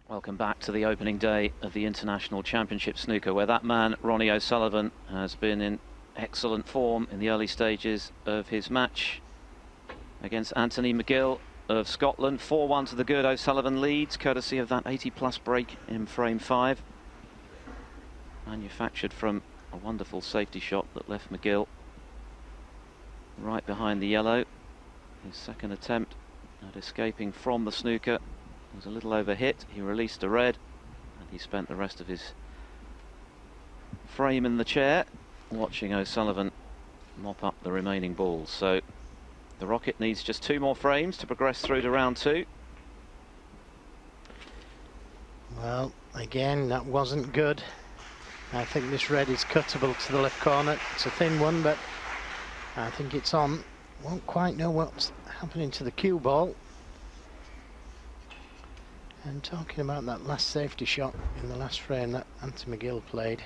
Welcome back to the opening day of the International Championship Snooker, where that man, Ronnie O'Sullivan, has been in excellent form in the early stages of his match against Anthony McGill of Scotland. 4-1 to the good. O'Sullivan leads, courtesy of that 80-plus break in frame 5. Manufactured from a wonderful safety shot that left McGill right behind the yellow. His second attempt at escaping from the snooker was a little overhit. He released a red and he spent the rest of his frame in the chair watching O'Sullivan mop up the remaining balls. So the Rocket needs just 2 more frames to progress through to round 2. Well, again, that wasn't good. I think this red is cuttable to the left corner. It's a thin one, but I think it's on. Won't quite know what's happening to the cue ball. And talking about that last safety shot in the last frame that Anthony McGill played,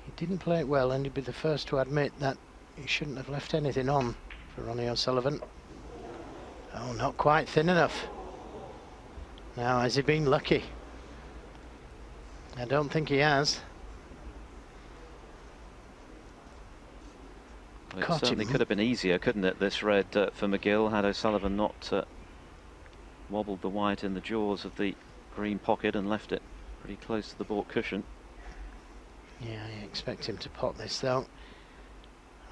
he didn't play it well, and he'd be the first to admit that he shouldn't have left anything on for Ronnie O'Sullivan. Oh, not quite thin enough. Now, has he been lucky? I don't think he has. Well, it certainly could have been easier, couldn't it, this red for McGill, had O'Sullivan not wobbled the white in the jaws of the green pocket and left it pretty close to the baulk cushion. Yeah, I expect him to pot this though.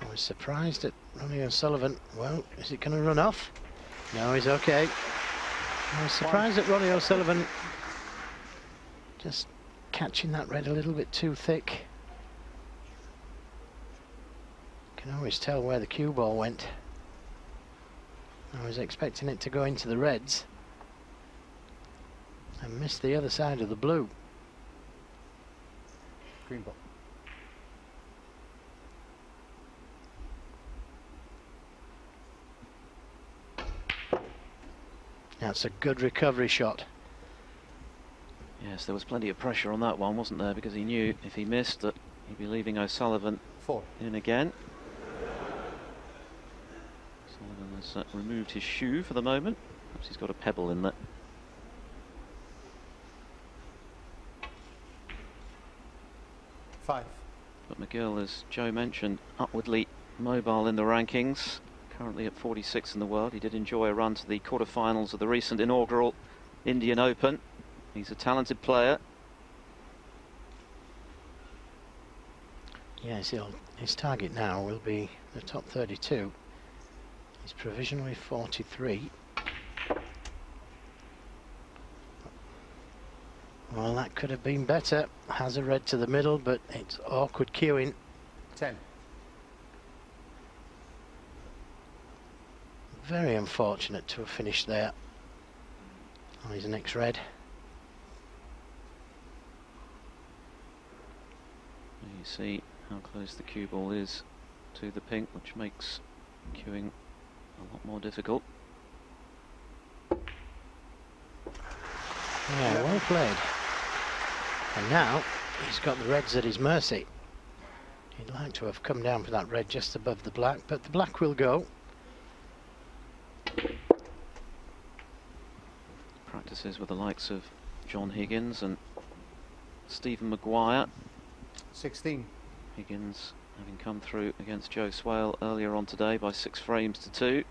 I was surprised at Ronnie O'Sullivan. Well, is it going to run off? No, he's okay. I was surprised at Ronnie O'Sullivan just catching that red a little bit too thick. Can always tell where the cue ball went. I was expecting it to go into the reds and missed the other side of the blue. Green ball. That's a good recovery shot. Yes, there was plenty of pressure on that one, wasn't there? Because he knew if he missed that he'd be leaving O'Sullivan in again. O'Sullivan has removed his shoe for the moment. Perhaps he's got a pebble in there. Five. But McGill, as Joe mentioned, upwardly mobile in the rankings. Currently at 46 in the world. He did enjoy a run to the quarterfinals of the recent inaugural Indian Open. He's a talented player. Yes, his target now will be the top 32. He's provisionally 43. Well, that could have been better. Has a red to the middle, but it's awkward queuing. 10. Very unfortunate to have finished there on his next red. You see how close the cue ball is to the pink, which makes queuing a lot more difficult. Yeah, well played. And now he's got the reds at his mercy. He'd like to have come down for that red just above the black, but the black will go. Practices with the likes of John Higgins and Stephen Maguire. 16. Higgins having come through against Joe Swale earlier on today by 6 frames to 2.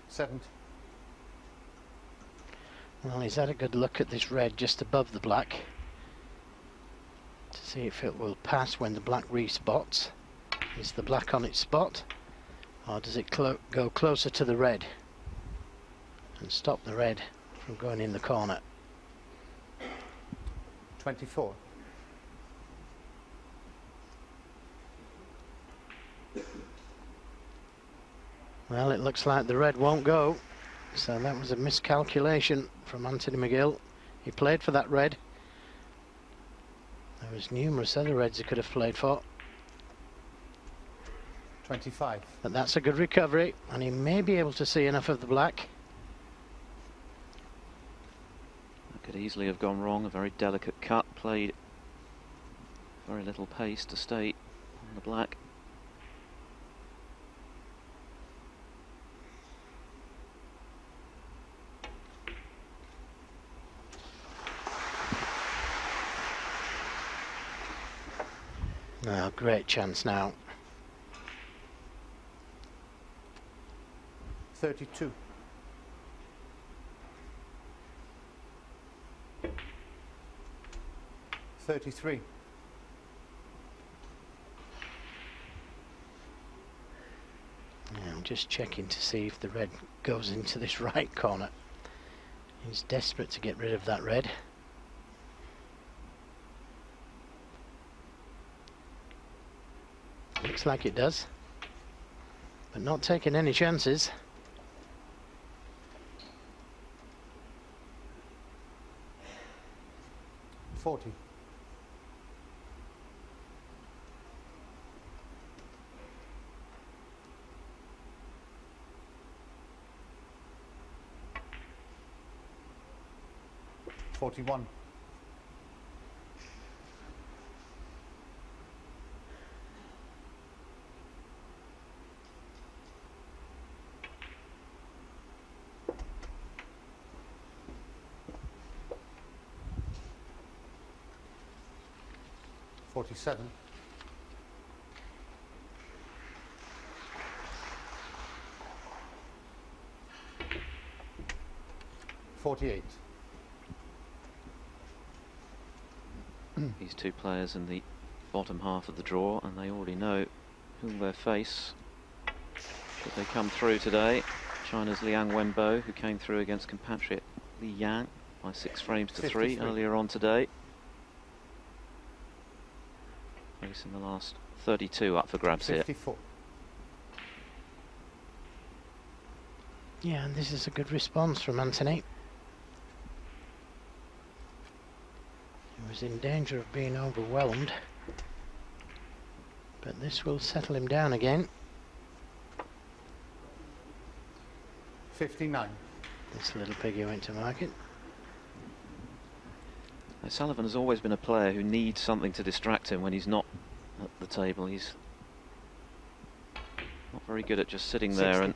Seventh. Well, he's had a good look at this red just above the black to see if it will pass when the black respots. Is the black on its spot, or does it go closer to the red and stop the red from going in the corner? 24. Well, it looks like the red won't go, so that was a miscalculation from Anthony McGill. He played for that red. There was numerous other reds he could have played for. 25. But that's a good recovery, and he may be able to see enough of the black. That could easily have gone wrong. A very delicate cut, played very little pace to stay on the black. Oh, great chance now. 32. 33. Yeah, I'm just checking to see if the red goes into this right corner. He's desperate to get rid of that red. Looks like it does, but not taking any chances. $40. 41. 47. 48. These two players in the bottom half of the draw, and they already know who they'll face should they come through today. China's Liang Wenbo, who came through against compatriot Li Yang by 6 frames to 3 earlier on today. Facing the last 32 up for grabs 54. Here. Yeah, and this is a good response from Anthony. He was in danger of being overwhelmed, but this will settle him down again. 59. This little piggy went to market. O'Sullivan has always been a player who needs something to distract him when he's not at the table. He's not very good at just sitting there 60. and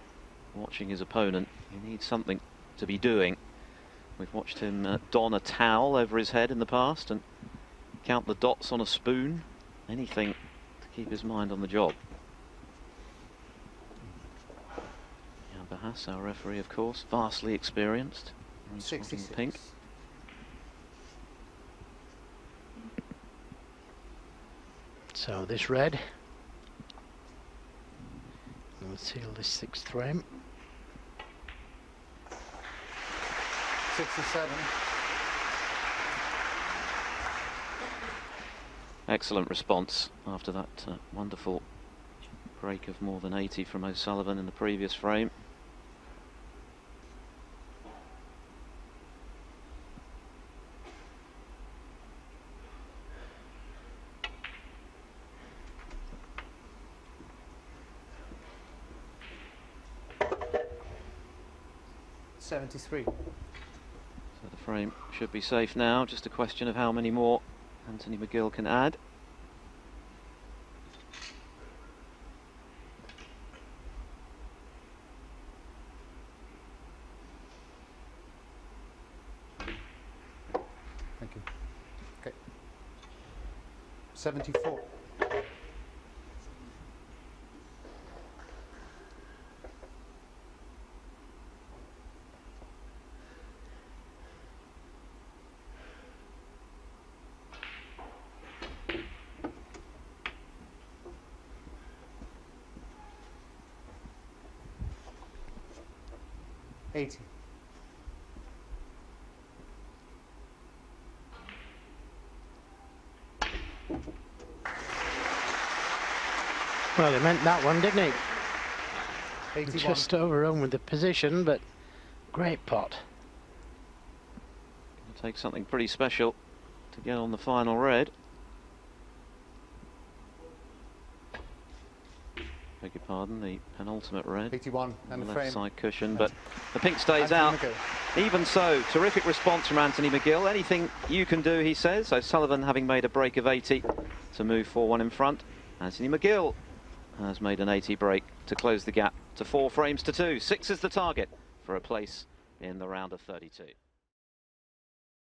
watching his opponent. He needs something to be doing. We've watched him don a towel over his head in the past and count the dots on a spoon. Anything to keep his mind on the job. Verhaas, our referee, of course, vastly experienced. 66. Pink. So this red will seal this 6th frame. 67. Excellent response after that wonderful break of more than 80 from O'Sullivan in the previous frame. $73. So the frame should be safe now, just a question of how many more Anthony McGill can add. Thank you. Okay. 74. 80. Well, he meant that one, didn't he? 81. Just overrun with the position, but great pot. It'll take something pretty special to get on the final red. Beg your pardon, the penultimate red. 81 and on the the left frame. side cushion, but the pink stays Anthony out. McGill. Even so, terrific response from Anthony McGill. Anything you can do, he says. O'Sullivan having made a break of 80 to move 4-1 in front. Anthony McGill has made an 80 break to close the gap to 4 frames to 2. 6 is the target for a place in the round of 32.